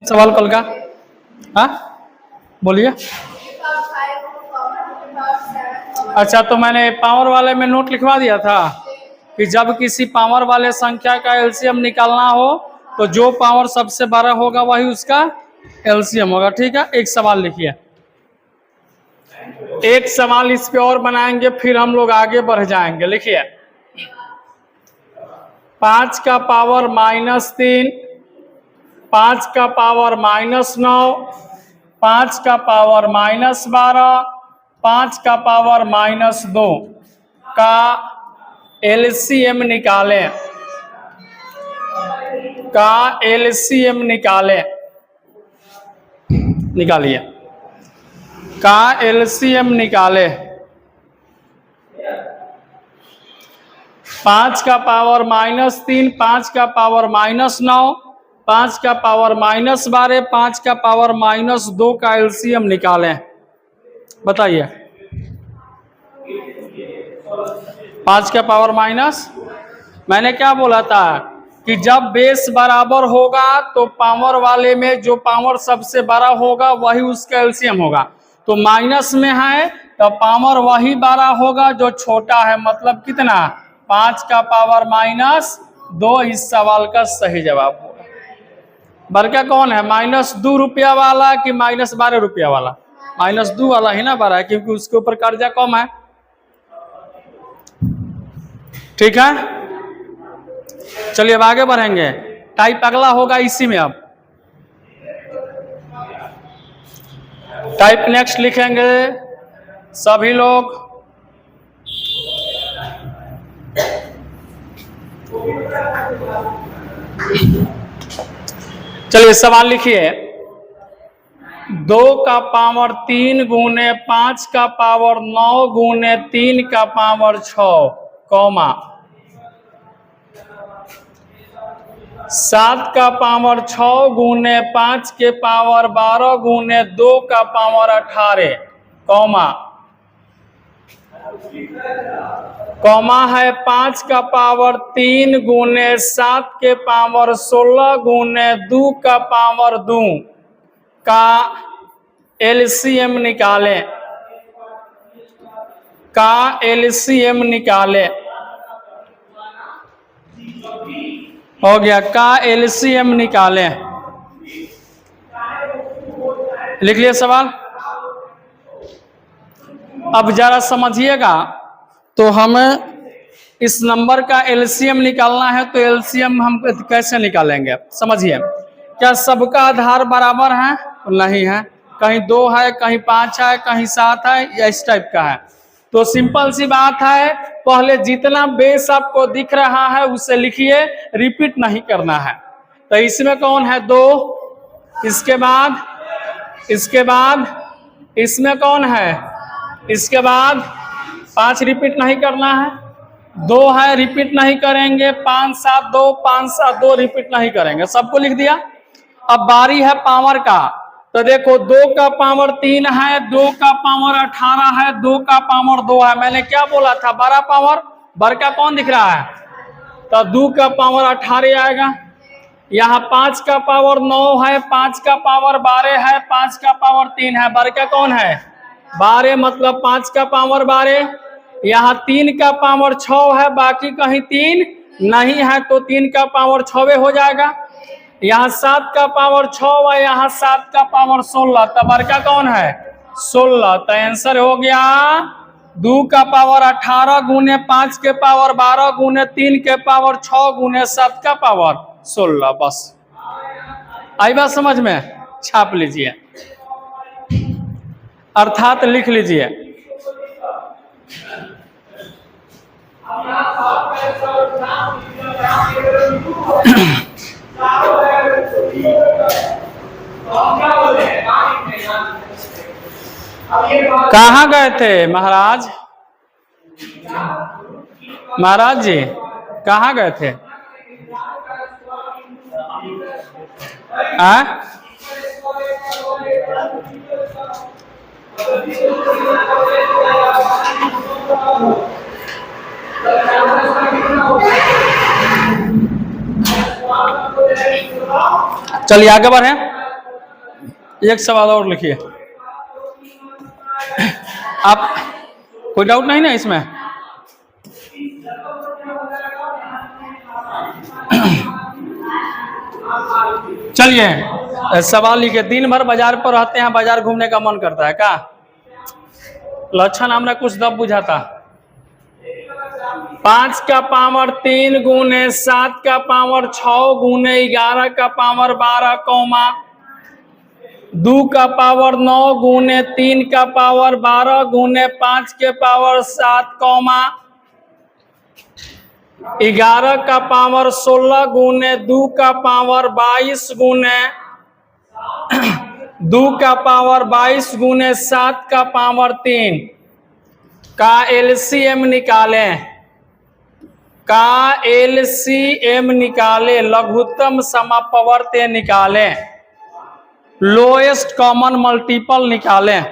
सवाल कल का। हाँ बोलिए। अच्छा, तो मैंने पावर वाले में नोट लिखवा दिया था कि जब किसी पावर वाले संख्या का एलसीएम निकालना हो तो जो पावर सबसे बड़ा होगा वही उसका एलसीएम होगा। ठीक है, एक सवाल लिखिए। एक सवाल इस पे और बनाएंगे, फिर हम लोग आगे बढ़ जाएंगे। लिखिए, 5 का पावर -3, 5 का पावर -9, 5 का पावर -12, 5 का पावर -2 का एलसीएम निकालें। का एलसीएम निकालें। निकालिए। का एलसीएम निकाले। 5 का पावर -3, 5 का पावर -9, 5 का पावर -12, 5 का पावर -2 का एलसीएम निकालें। बताइए। 5 का पावर माइनस, मैंने क्या बोला था कि जब बेस बराबर होगा तो पावर वाले में जो पावर सबसे बड़ा होगा वही उसका एलसीएम होगा। तो माइनस में है तो पावर वही बड़ा होगा जो छोटा है। मतलब कितना? 5 का पावर -2 इस सवाल का सही जवाब होगा। बड़का कौन है? -2 रुपया वाला कि -12 रुपया वाला? -2 वाला ही ना बड़ा है, क्योंकि उसके ऊपर कर्जा कम है। ठीक है, चलिए अब आगे बढ़ेंगे। टाइप अगला होगा इसी में। अब टाइप नेक्स्ट लिखेंगे सभी लोग। चलिए सवाल लिखिए। 2 का पावर 3 गुने 5 का पावर 9 गुने 3 का पावर 6, कौमा 7 का पावर 6 गुने 5 के पावर 12 गुने 2 का पावर 18, कौमा है 5 का पावर 3 गुने 7 के पावर 16 गुने 2 का पावर 2 का एलसीएम निकालें। का एलसीएम निकालें। हो गया, का एलसीएम निकालें। लिख लिया सवाल। अब जरा समझिएगा, तो हमें इस नंबर का एलसीएम निकालना है। तो एलसीएम हम कैसे निकालेंगे? समझिए। क्या सबका आधार बराबर है? नहीं है। कहीं 2 है, कहीं 5 है, कहीं 7 है, या इस टाइप का है। तो सिंपल सी बात है, पहले जितना बेस आपको दिख रहा है उसे लिखिए, रिपीट नहीं करना है। तो इसमें कौन है? 2। इसके बाद इसमें कौन है? इसके बाद 5 रिपीट नहीं करना है। 2 है, रिपीट नहीं करेंगे। 5 7 2, 5 7 2 रिपीट नहीं करेंगे। सबको लिख दिया। अब बारी है पावर का। तो देखो, 2 का पावर 3 है, 2 का पावर 18 है, 2 का पावर 2 है। मैंने क्या बोला था? बड़ा पावर। बड़का कौन दिख रहा है? तो 2 का पावर 18 आएगा। यहाँ 5 का पावर 9 है, 5 का पावर 12 है, 5 का पावर 3 है। बड़का कौन है? 12, मतलब 5 का पावर 12। यहाँ 3 का पावर 6 है, बाकी कहीं 3 नहीं है, तो 3 का पावर 6 हो जाएगा। यहाँ 7 का पावर 6 है, यहाँ 7 का पावर 16। तो बड़का कौन है? 16। तो आंसर हो गया 2 का पावर 18 गुने 5 के पावर 12 गुने 3 के पावर 6 गुने 7 का पावर 16। बस आई बात समझ में? छाप लीजिए, अर्थात लिख लीजिए। कहाँ गए थे महाराज? महाराज जी कहाँ गए थे? चलिए आगे बढ़े। एक सवाल और लिखिए। आप कोई डाउट नहीं ना इसमें? चलिए सवाल लिखिए। दिन भर बाजार पर रहते हैं, बाजार घूमने का मन करता है क्या? लक्षण हमरा कुछ दब बुझाता। 5 का पावर 3 गुने 7 का पावर 6 गुने 11 का पावर 12 कौमा 2 का पावर 9 गुने 3 का पावर 12 गुने 5 के पावर 7 कौमा 11 का पावर 16 गुने 2 का पावर 22 गुने 2 का पावर 22 गुने 7 का पावर 3 का एलसीएम निकालें। का एलसीएम निकालें, लघुत्तम समापवर्त्य निकालें, लोएस्ट कॉमन मल्टीपल निकालें।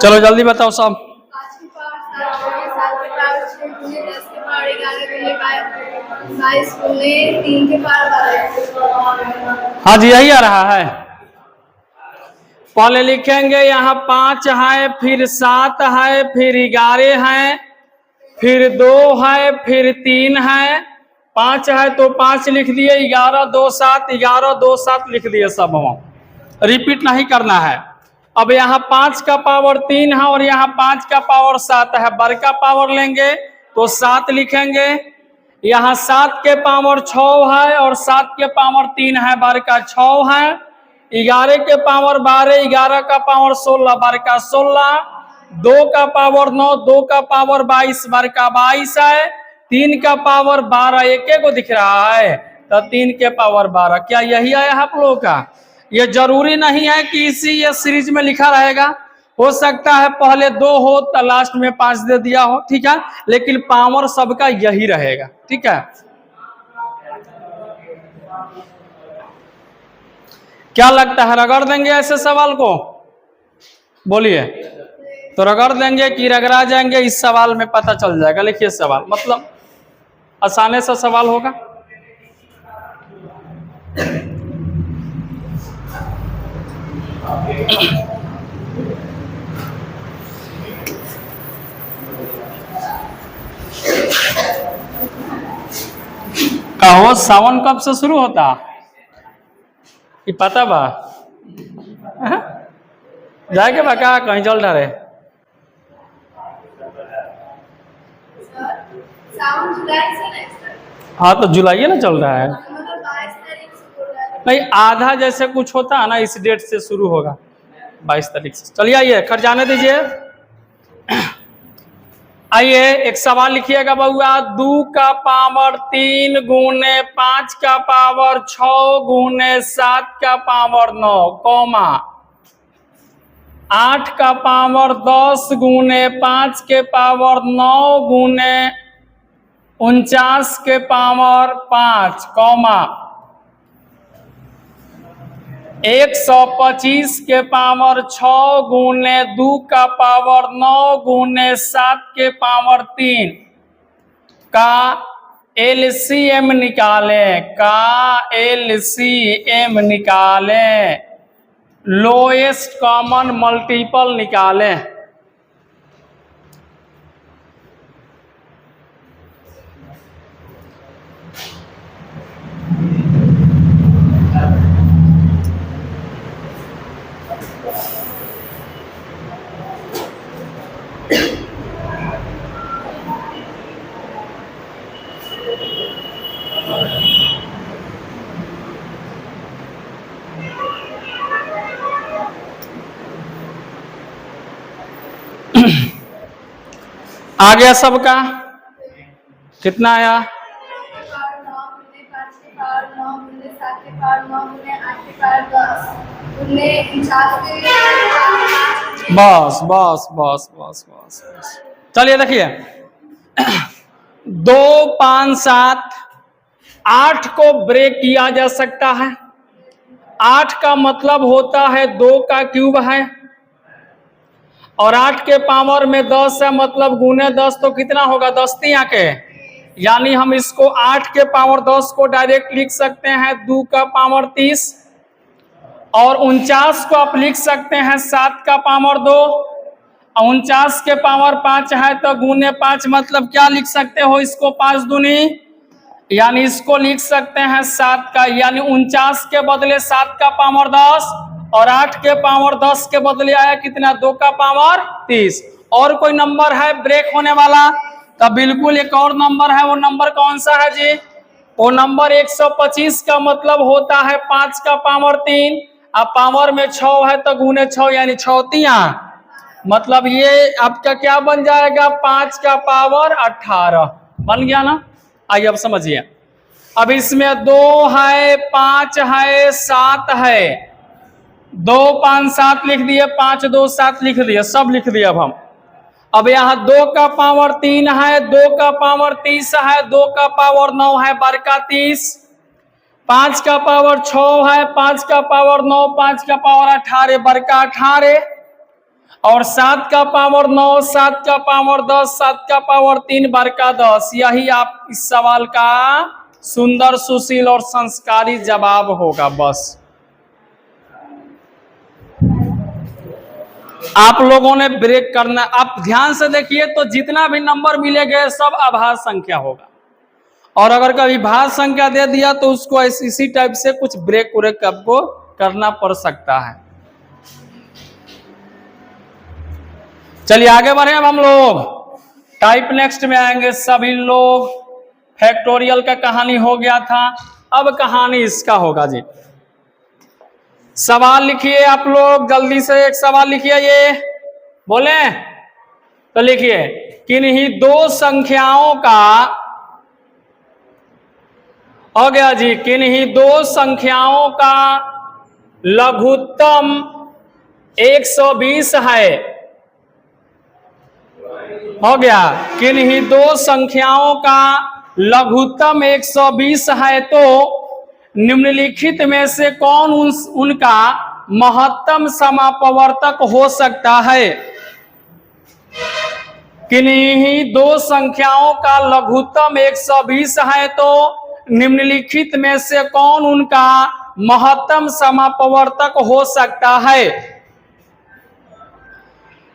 चलो जल्दी बताओ सब। 5 की पावर 7 की पावर 6 गुने 10 की पावर 11 गुने 22 गुने 3 की पावर 12। हाँ जी यही आ रहा है। पहले लिखेंगे यहाँ 5 है, फिर 7 है, फिर 11 है, फिर 2 है, फिर 3 है। 5 है तो 5 लिख दिए, 11 2 7 11 2 7 लिख दिए सब। हम रिपीट नहीं करना है। अब यहाँ 5 का पावर 3 है और यहाँ 5 का पावर 7 है। बड़का पावर लेंगे तो 7 लिखेंगे। यहाँ 7 के पावर 6 है और 7 के पावर 3 है, बड़का 6 है। 11 के पावर 12, 11 का पावर 16, बड़का 16। 2 का पावर 9, 2 का पावर 22, बड़का 22 है। 3 का पावर 12, एक को दिख रहा है तो 3 के पावर 12। क्या यही आया आप लोगों का? ये जरूरी नहीं है कि इसी ये सीरीज में लिखा रहेगा। हो सकता है पहले 2 हो तो लास्ट में 5 दे दिया हो, ठीक है, लेकिन पावर सबका यही रहेगा, ठीक है। क्या लगता है, रगड़ देंगे ऐसे सवाल को? बोलिए। तो रगड़ देंगे कि रगड़ा जाएंगे, इस सवाल में पता चल जाएगा। लिखिए सवाल, मतलब आसानी सा सवाल होगा। कहो सावन कब से शुरू होता ये पता बा? जाएगे बा क्या कहीं चल रहे? सावन जुलाई से नेक्स्ट। हाँ तो जुलाई ना चल रहा है। मतलब 22 तारीख से हो रहा है। नहीं आधा जैसे कुछ होता है ना, इस डेट से शुरू होगा 22 तारीख से। चलिए आइए खट जाने दीजिए। आइए एक सवाल लिखिएगा बउआ। 2 का पावर 3 गुने 5 का पावर 6 गुने 7 का पावर 9 कौमा 8 का पावर 10 गुने 5 के पावर 9 गुने 49 के पावर 5 कौमा 125 के पावर 6 गुने 2 का पावर 9 गुने 7 के पावर 3 का एलसीएम निकालें। का एलसीएम निकालें, लोएस्ट कॉमन मल्टीपल निकालें। आ गया सबका? कितना आया? 9 गुने 5 के पावर 9 गुने 7 के पावर 9 गुने 8 के पावर 10 गुने 49 के बस बस बस बस बस बस चलिए देखिए 2 5 7 8 को ब्रेक किया जा सकता है। 8 का मतलब होता है 2 का क्यूब है और 8 के पावर में 10 है, मतलब गुने 10 तो कितना होगा 10 तिया के, यानी हम इसको 8 के पावर 10 को डायरेक्ट लिख सकते हैं 2 का पावर 30 और 49 को आप लिख सकते हैं 7 का पावर 2। 49 के पावर 5 है तो गुने 5 मतलब क्या लिख सकते हो इसको 5 दूनी, यानी इसको लिख सकते हैं 7 का, यानी 49 के बदले 7 का पावर 10 और 8 के पावर 10 के बदले आया कितना 2 का पावर 30। और कोई नंबर है ब्रेक होने वाला? तो बिल्कुल एक और नंबर है, वो नंबर कौन सा है जी? वो नंबर 125 का मतलब होता है 5 का पावर 3, अब पावर में 6 है तो गुने 6 यानी 6 तिया, मतलब ये आपका क्या बन जाएगा 5 का पावर 18 बन गया ना। आइए अब समझिए, अब इसमें 2 है 5 है 7 है, 2 5 7 लिख दिए, 5 2 7 लिख दिए, सब लिख दिए। अब यहाँ 2 का पावर 3 है, 2 का पावर 30 है, 2 का पावर 9 है बड़का 30, 5 का पावर 6 है, 5 का पावर 9, 5 का पावर 18 बड़का 18 और 7 का पावर 9, 7 का पावर 10, 7 का पावर 3 बड़का 10। यही आप इस सवाल का सुंदर सुशील और संस्कारी जवाब होगा। बस आप लोगों ने ब्रेक करना, आप ध्यान से देखिए तो जितना भी नंबर मिलेंगे सब अभाज्य संख्या होगा, और अगर कभी भाज्य संख्या दे दिया तो उसको इसी टाइप से कुछ ब्रेक व्रेक आपको करना पड़ सकता है। चलिए आगे बढ़े, अब हम लोग टाइप नेक्स्ट में आएंगे। सभी लोग फैक्टोरियल का कहानी हो गया था, अब कहानी इसका होगा जी। सवाल लिखिए आप लोग जल्दी से, एक सवाल लिखिए, ये बोले तो लिखिए, किन्हीं 2 संख्याओं का हो गया जी, किन्हीं 2 संख्याओं का लघुत्तम 120 है, हो गया, किन्हीं 2 संख्याओं का लघुत्तम 120 है तो निम्नलिखित में से कौन उनका महत्तम समापवर्तक हो सकता है? किन्हीं 2 संख्याओं का लघुत्तम 120 है तो निम्नलिखित में से कौन उनका महत्तम समापवर्तक हो सकता है?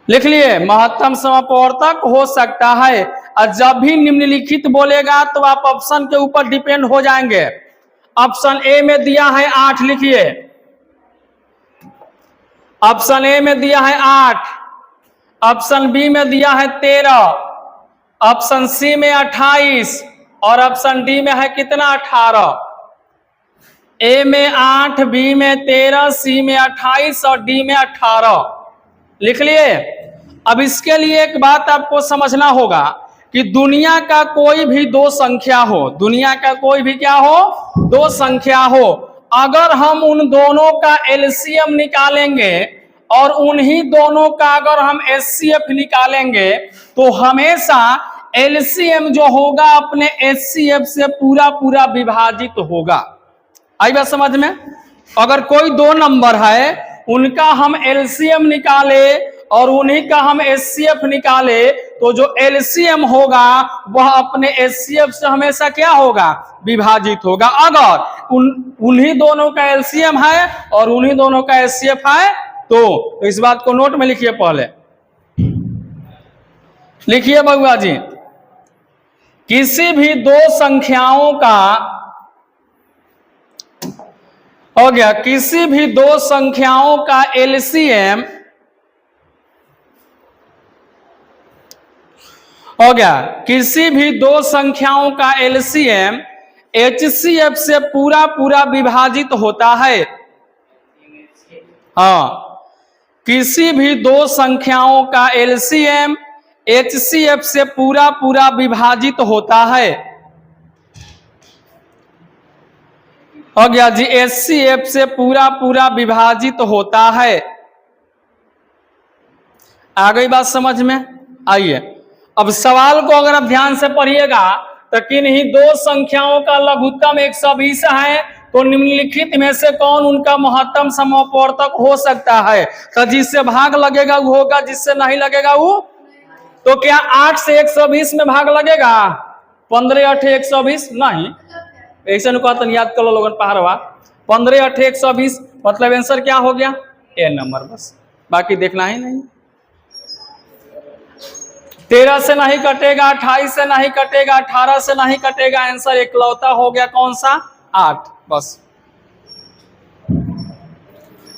लिख लिए, महत्तम समापवर्तक हो सकता है। और जब भी निम्नलिखित बोलेगा तो आप ऑप्शन के ऊपर डिपेंड हो जाएंगे। ऑप्शन ए में दिया है 8, लिखिए, ऑप्शन ए में दिया है 8, ऑप्शन बी में दिया है 13, ऑप्शन सी में 28 और ऑप्शन डी में है कितना 18। ए में 8, बी में 13, सी में 28 और डी में 18। लिख लिए। अब इसके लिए एक बात आपको समझना होगा कि दुनिया का कोई भी 2 संख्या हो, दुनिया का कोई भी क्या हो 2 संख्या हो, अगर हम उन दोनों का एलसीएम निकालेंगे और उन्हीं दोनों का अगर हम एचसीएफ निकालेंगे तो हमेशा एलसीएम जो होगा अपने एचसीएफ से पूरा पूरा विभाजित होगा। आई बात समझ में? अगर कोई 2 नंबर है उनका हम एलसीएम निकाले और उन्हीं का हम एचसीएफ निकाले तो जो एलसीएम होगा वह अपने एचसीएफ से हमेशा क्या होगा विभाजित होगा। अगर उन्हीं दोनों का एलसीएम है और उन्हीं दोनों का एचसीएफ है तो इस बात को नोट में लिखिए, पहले लिखिए बउआ जी, किसी भी 2 संख्याओं का हो गया, किसी भी 2 संख्याओं का एलसीएम हो गया, किसी भी 2 संख्याओं का एलसीएम एचसीएफ से पूरा पूरा विभाजित होता है। हाँ, किसी भी 2 संख्याओं का एलसीएम एचसीएफ से पूरा पूरा विभाजित होता है। हो गया जी, एचसीएफ से पूरा पूरा विभाजित होता है। आ गई बात समझ में? आइए अब सवाल को अगर आप ध्यान से पढ़िएगा तो किन्हीं दो संख्याओं का लघुत्तम 120 है, तो निम्नलिखित में से कौन उनका महत्तम समवर्तक हो सकता है? तो जिससे भाग लगेगा वो होगा, जिससे नहीं लगेगा वो। तो क्या 8 से 120 में भाग लगेगा? 15 8 120 नहीं, ऐसे नु कहते याद कर लो लोगन पहाड़वा। 15 8 120 मतलब आंसर क्या हो गया? ए नंबर, बस बाकी देखना ही नहीं। 13 से नहीं कटेगा, 28 से नहीं कटेगा, 18 से नहीं कटेगा, आंसर इकलौता हो गया कौन सा? 8। बस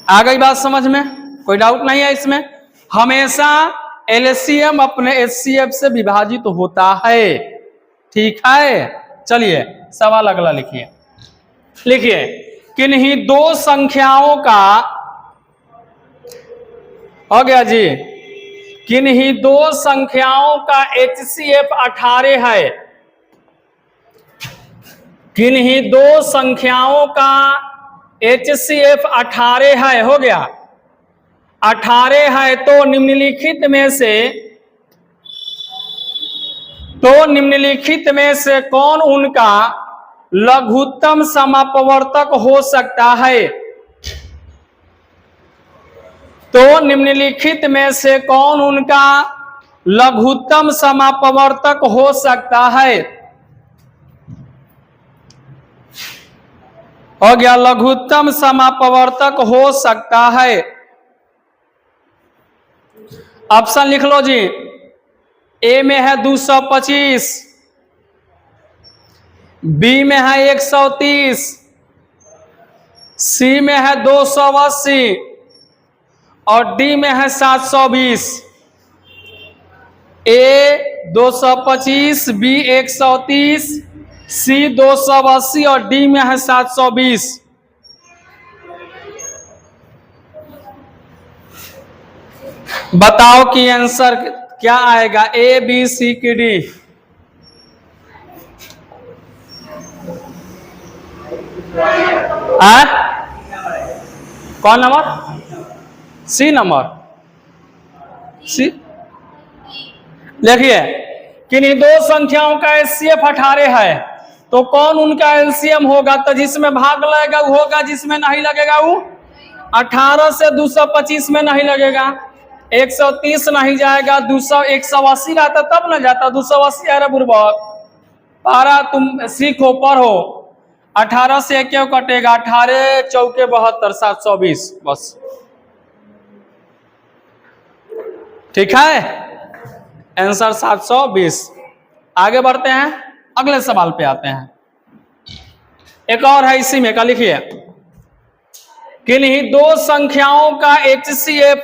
आ गई बात समझ में? कोई डाउट नहीं है इसमें। हमेशा एलसीएम अपने एचसीएफ से विभाजित होता है, ठीक है। चलिए सवाल अगला लिखिए। लिखिए किन्हीं दो संख्याओं का, हो गया जी, किन्हीं दो संख्याओं का एचसीएफ 18 है। किन्हीं दो संख्याओं का एचसीएफ 18 है, हो गया 18 है, तो निम्नलिखित में से कौन उनका लघुत्तम समापवर्तक हो सकता है? तो निम्नलिखित में से कौन उनका लघुत्तम समापवर्तक हो सकता है? हो गया, लघुत्तम समापवर्तक हो सकता है। ऑप्शन लिख लो जी। ए में है 225, बी में है 130, सी में है 280 और डी में है 720। ए 225, बी 130, सी 280 और डी में है 720। बताओ कि आंसर क्या आएगा? ए बी सी की डी? कौन नंबर? सी नंबर। सी देखिए किन्हीं दो संख्याओं का एचसीएफ 18 है, तो कौन उनका एलसीएम होगा? तो जिसमें भाग लगेगा वो होगा, जिसमें नहीं लगेगा वो। 18 से 225 में नहीं लगेगा, 130 नहीं जाएगा, 200 180 रहता तब न जाता, 280 है रे बुर्बक। पारा तुम सीखो पढ़ो। 18 से क्यों कटेगा? 18 चौके 72, 720 बस, ठीक है। आंसर 720। आगे बढ़ते हैं, अगले सवाल पे आते हैं। एक और है इसी में का, लिखिए किन्हीं दो संख्याओं का एचसीएफ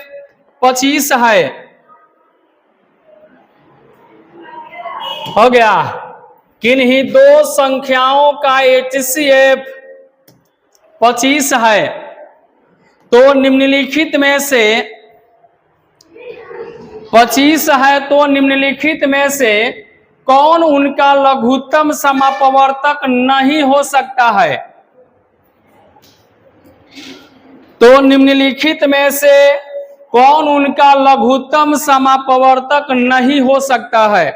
25 है, हो गया। किन्हीं दो संख्याओं का एचसीएफ 25 है, तो निम्नलिखित में से 25 है, तो निम्नलिखित में से कौन उनका लघुत्तम समापवर्तक नहीं हो सकता है? तो निम्नलिखित में से कौन उनका लघुत्तम समापवर्तक नहीं हो सकता है?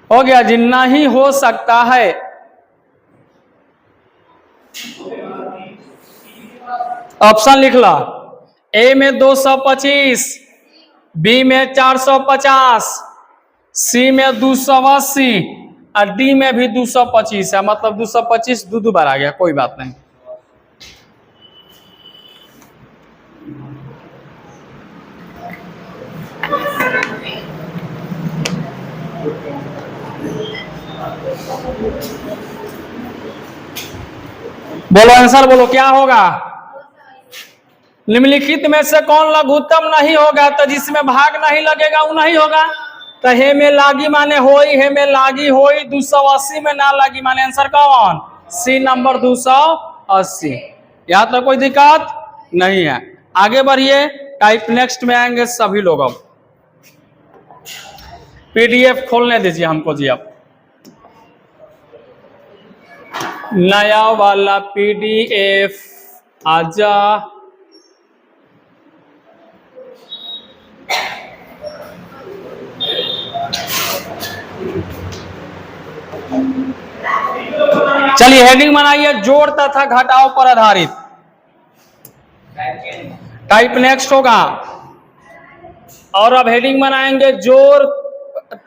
हो गया जी, नहीं हो सकता है। ऑप्शन लिख लो। ए में 225, बी में 450, सी में 280 और डी में भी 225 है, मतलब 225 दो बार आ गया, कोई बात नहीं। बोलो आंसर बोलो, क्या होगा? निम्नलिखित में से कौन लघुत्तम नहीं होगा? तो जिसमें भाग नहीं लगेगा वो नहीं होगा। तो हे में लागी माने होई, हे में लागी होई, 280 में ना लागी माने आंसर कौन? C number 280। यहाँ तो कोई दिक्कत नहीं है। आगे बढ़िए, टाइप नेक्स्ट में आएंगे सभी लोग। अब पीडीएफ खोलने दीजिए हमको जी। अब नया वाला पीडीएफ आजा। चलिए हेडिंग बनाइए, जोड़ तथा घटाव पर आधारित। टाइप नेक्स्ट होगा। और अब हेडिंग बनाएंगे जोड़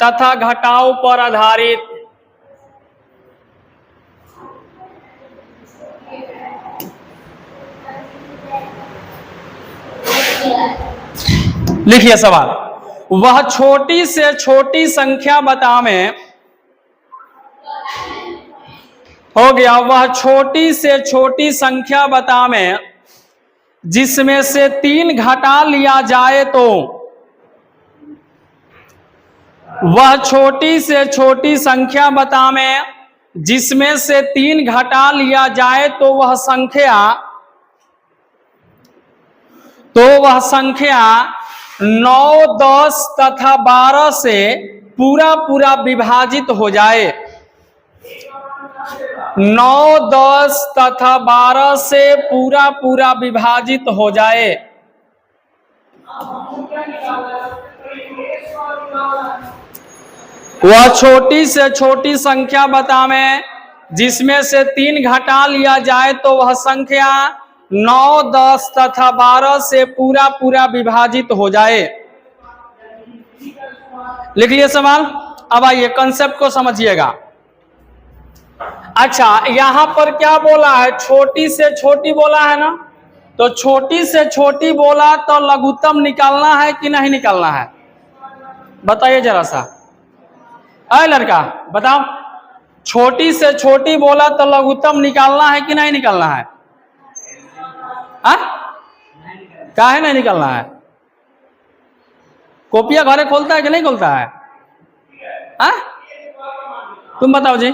तथा घटाव पर आधारित। लिखिए सवाल, वह छोटी से छोटी संख्या बतावें। हो गया, वह छोटी से छोटी संख्या बतावें जिसमें से 3 घटा लिया जाए तो। वह छोटी से छोटी संख्या बतावें जिसमें से 3 घटा लिया जाए तो वह संख्या 9, 10 तथा 12 से पूरा विभाजित हो जाए। 9, 10 तथा 12 से पूरा विभाजित हो जाए। वह छोटी से छोटी संख्या बतावें जिसमें से 3 घटा लिया जाए तो वह संख्या 9, 10 तथा 12 से पूरा विभाजित हो जाए। लिख लिए सवाल। अब आइए कंसेप्ट को समझिएगा। अच्छा, यहां पर क्या बोला है? छोटी से छोटी बोला है ना, तो छोटी से छोटी बोला तो लघुत्तम निकालना है कि नहीं निकालना है? बताइए जरा सा। अरे लड़का बताओ, छोटी से छोटी बोला तो लघुत्तम निकालना है कि नहीं निकालना है? काहे नहीं निकालना है? कॉपिया घरे खोलता है कि नहीं खोलता है? तुम बताओ जी।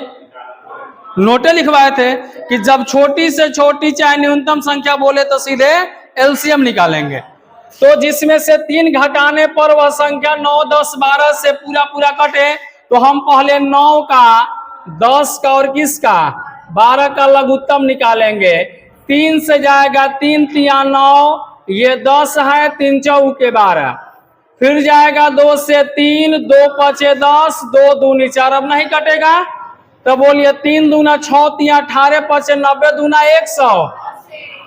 नोटे लिखवाए थे कि जब छोटी से छोटी चाहे न्यूनतम संख्या बोले तो सीधे एलसीएम निकालेंगे। तो जिसमें से 3 घटाने पर वह संख्या 9, 10, 12 से पूरा कटे, तो हम पहले 9 का, 10 का और किसका 12 का लघुत्तम निकालेंगे। 3 से जाएगा 3 तिया 9, ये 10 है, 3 चौके 12। फिर जाएगा 2 से 3, 2 पचे 10, 2 दूनी 4, अब नहीं कटेगा। तो बोलिए 3 दूना 6 तिया 18 पचे 90 दूना 100।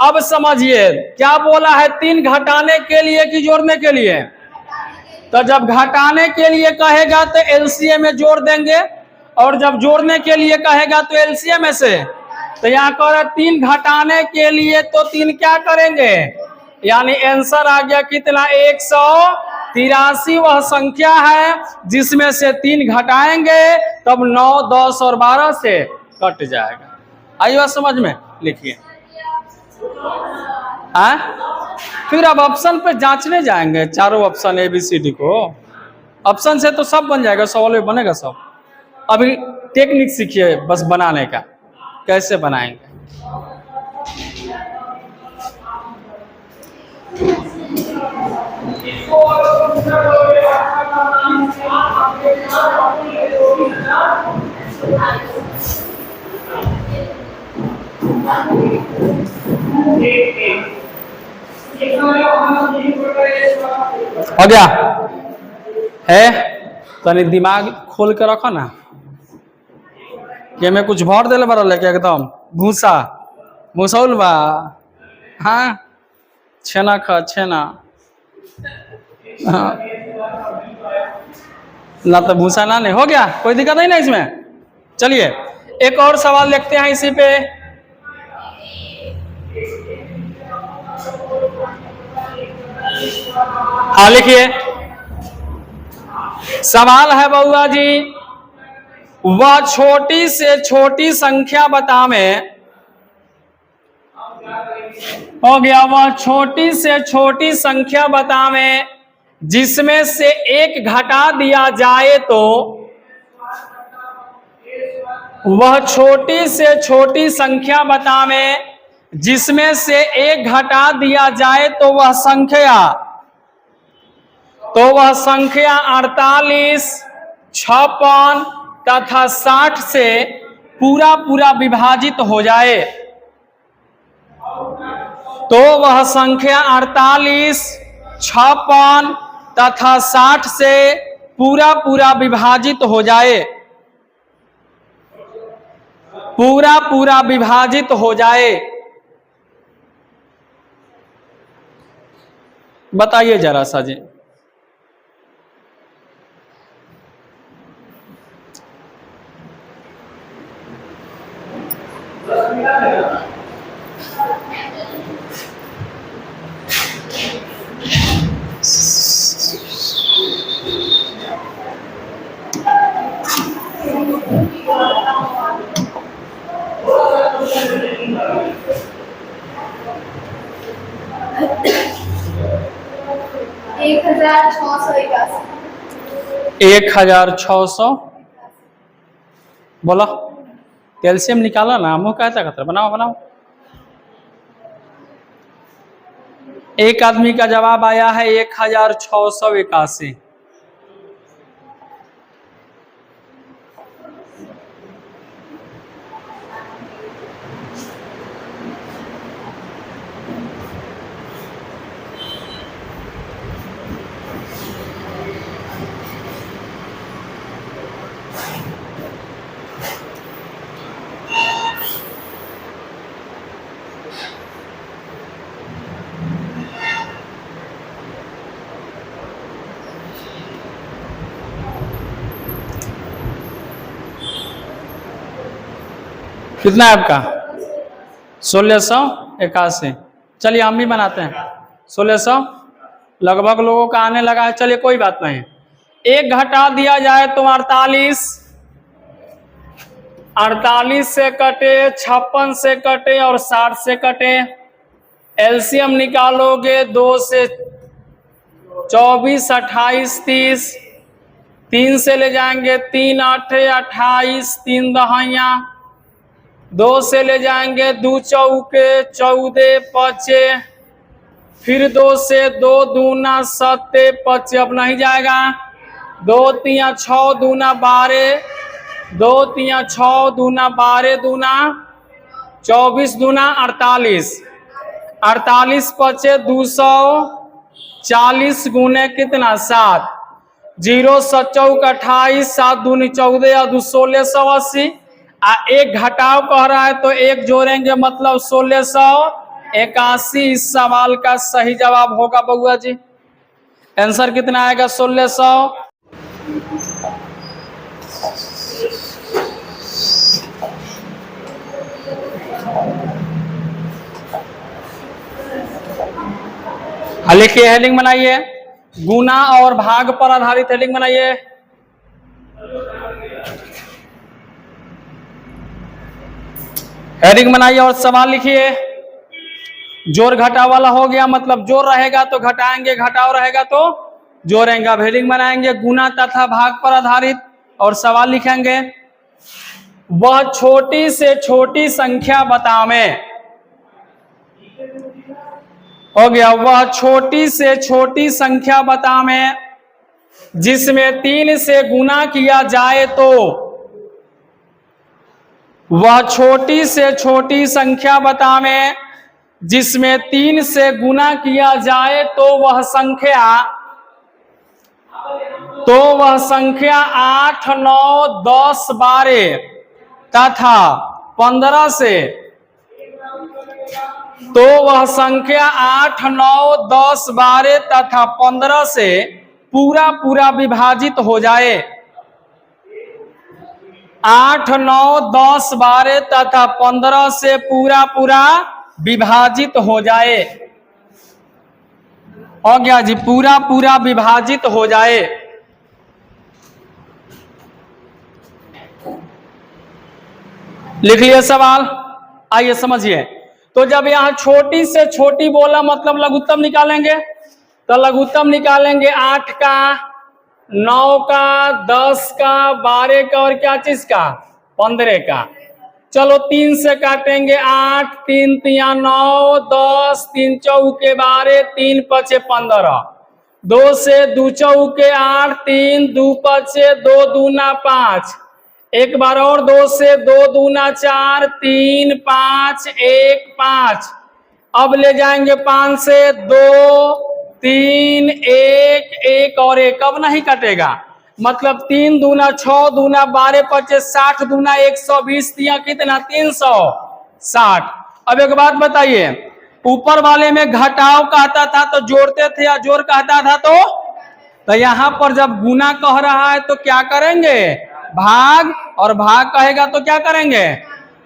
अब समझिए क्या बोला है? 3 घटाने के लिए कि जोड़ने के लिए? तो जब घटाने के लिए कहेगा तो एलसीएम में जोड़ देंगे, और जब जोड़ने के लिए कहेगा तो एलसीएम में से। तो यहाँ कर 3 घटाने के लिए तो 3 क्या करेंगे, यानी आंसर आ गया कितना? 183 वह संख्या है जिसमें से 3 घटाएंगे तब 9, 10 और 12 से कट जाएगा। आई बात समझ में? लिखिए। फिर अब ऑप्शन पे जांचने जाएंगे, चारों ऑप्शन ABCD को। ऑप्शन से तो सब बन जाएगा, सवाल में बनेगा सब। अभी टेक्निक सीखिए बस बनाने का, कैसे बनाएंगे। हो गया है? तनी दिमाग खोल के रखो ना, कि मैं कुछ भर दिले बड़ा लेके एकदम भूसा मुसौल बा। हाँ, छेना खा छेना, हाँ। ना तो भूसा ना नहीं। हो गया, कोई दिक्कत नहीं ना इसमें। चलिए एक और सवाल देखते हैं इसी पे। हाँ लिखिए, सवाल है बउआ जी, वह छोटी से छोटी संख्या बतावें। हो गया, वह छोटी से छोटी संख्या बतावें जिसमें से 1 घटा दिया जाए तो। वह छोटी से छोटी संख्या बतावें जिसमें से 1 घटा दिया जाए तो वह संख्या 48, 56 तथा 60 से पूरा विभाजित हो जाए। तो वह संख्या 48, 56 तथा 60 से पूरा पूरा विभाजित हो जाए, पूरा पूरा विभाजित हो जाए, बताइए जरा सा जी। एक 1681 1600 बोला, कैल्शियम निकाला ना, मुंह कहता कहता बनाओ बनाओ। एक आदमी का जवाब आया है 1681। कितना है आपका? 1681। चलिए हम भी बनाते हैं 1600, लगभग लोगों का आने लगा है। चलिए कोई बात नहीं, एक घटा दिया जाए तो 48, 48 से कटे, 56 से कटे और 60 से कटे। एलसीएम निकालोगे 2 से 24, 28, 30, 3 से ले जाएंगे 3 8 28, 3 दहाइयाँ, 2 से ले जाएंगे 2 चौके 14 पचे, फिर 2 से 2 दूना 7 पचे, अब नहीं जाएगा। 2 तिया 6 दूना 12, 2 तिया 6 दूना 12 दूना 24 दूना 48, 48 पचे 240 गुने कितना 7, 0 7 चौक 28, 7 दूनी 14 और 2 1680। एक घटाव कह रहा है तो एक जोड़ेंगे, मतलब 1681 इस सवाल का सही जवाब होगा बउआ जी। आंसर कितना आएगा? 1600। लिखिए, हेडिंग बनाइए, गुना और भाग पर आधारित हेडिंग बनाइए। हेडिंग बनाइए और सवाल लिखिए। जोड़ घटाव वाला हो गया, मतलब जोड़ रहेगा तो घटाएंगे, घटाव रहेगा तो जोड़ेंगे। अब हेडिंग बनाएंगे गुना तथा भाग पर आधारित और सवाल लिखेंगे, वह छोटी से छोटी संख्या बतावें। हो गया, वह छोटी से छोटी संख्या बतावें जिसमें 3 से गुना किया जाए तो। वह छोटी से छोटी संख्या बतावें जिसमें 3 से गुना किया जाए तो वह संख्या 8 9 10 12 तथा 15 से, तो वह संख्या 8 9 10 12 तथा 15 से पूरा पूरा विभाजित हो जाए। 8 9 10 12 तथा 15 से पूरा पूरा विभाजित हो जाए। हो गया जी, पूरा पूरा विभाजित हो जाए। लिख लिए सवाल, आइए समझिए। तो जब यहां छोटी से छोटी बोला मतलब लघुत्तम निकालेंगे, तो लघुत्तम निकालेंगे 8 का, 9 का, 10 का, 12 का और क्या चीज का, 15 का। चलो 3 से काटेंगे, 8 3 तिया 9 10, 3 चौके 12, 3 पचे 15, 2 से 2 चौके 8, 3 2 पचे 2 दूना 5, एक बार और 2 से 2 दूना 4, 3 5 1 5। अब ले जाएंगे 5 से 2 3 1 1 और 1, अब नहीं कटेगा। मतलब 3 दूना 6 दूना 12 पचे 60 दूना 120 दिया कितना 360। अब एक बात बताइए, ऊपर वाले में घटाव कहता था तो जोड़ते थे या जोड़ कहता था तो यहां पर जब गुना कह रहा है तो क्या करेंगे, भाग, और भाग कहेगा तो क्या करेंगे,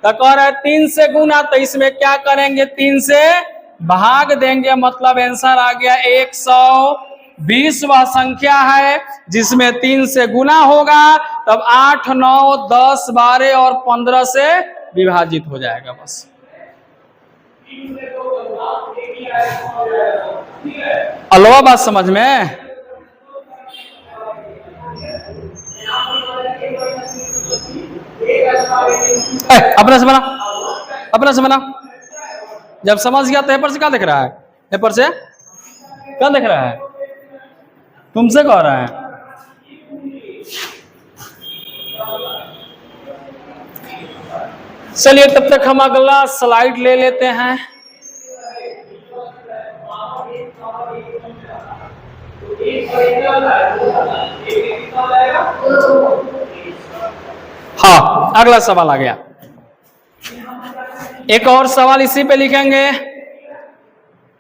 तो कह रहा है 3 से गुना, तो इसमें क्या करेंगे 3 से भाग देंगे। मतलब आंसर आ गया 120 वह संख्या है जिसमें 3 से गुना होगा, तब 8 9 10 12 और 15 से विभाजित हो जाएगा। बस अलवा बात समझ में। अपने से बना, अपने से बना। जब समझ गया तो पेपर से क्या दिख रहा है, पेपर से क्या दिख रहा है, तुमसे कह रहा है। चलिए तब तक हम अगला स्लाइड ले लेते हैं। हाँ, अगला सवाल आ गया। एक और सवाल इसी पे लिखेंगे।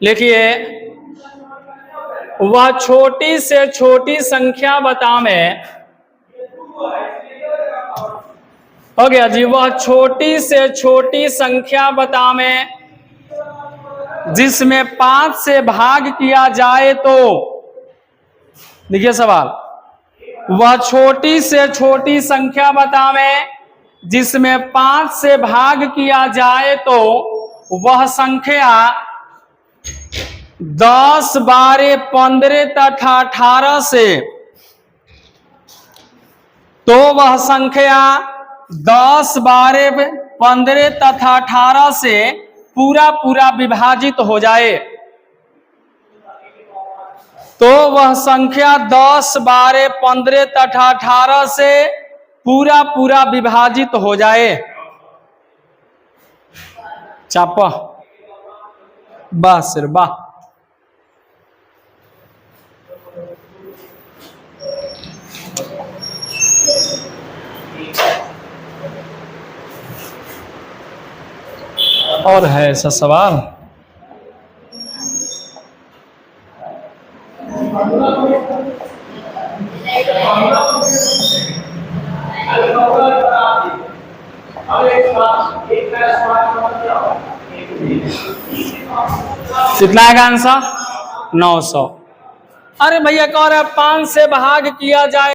लिखिए, वह छोटी से छोटी संख्या बताएं। हो गया जी। वह छोटी से छोटी संख्या बताएं जिसमें 5 से भाग किया जाए तो। देखिए सवाल, वह छोटी से छोटी संख्या बताएं जिसमें 5 से भाग किया जाए तो वह संख्या 10 12 15 तथा 18 से, तो वह संख्या 10 12 15 तथा 18 से पूरा पूरा विभाजित हो जाए, तो वह संख्या 10 12 15 तथा 18 से पूरा पूरा विभाजित हो जाए। चापा वाह सिर वाह। और है ऐसा सवाल? कितना आएगा आंसर? 900। अरे भैया कह रहे 5 से भाग किया जाए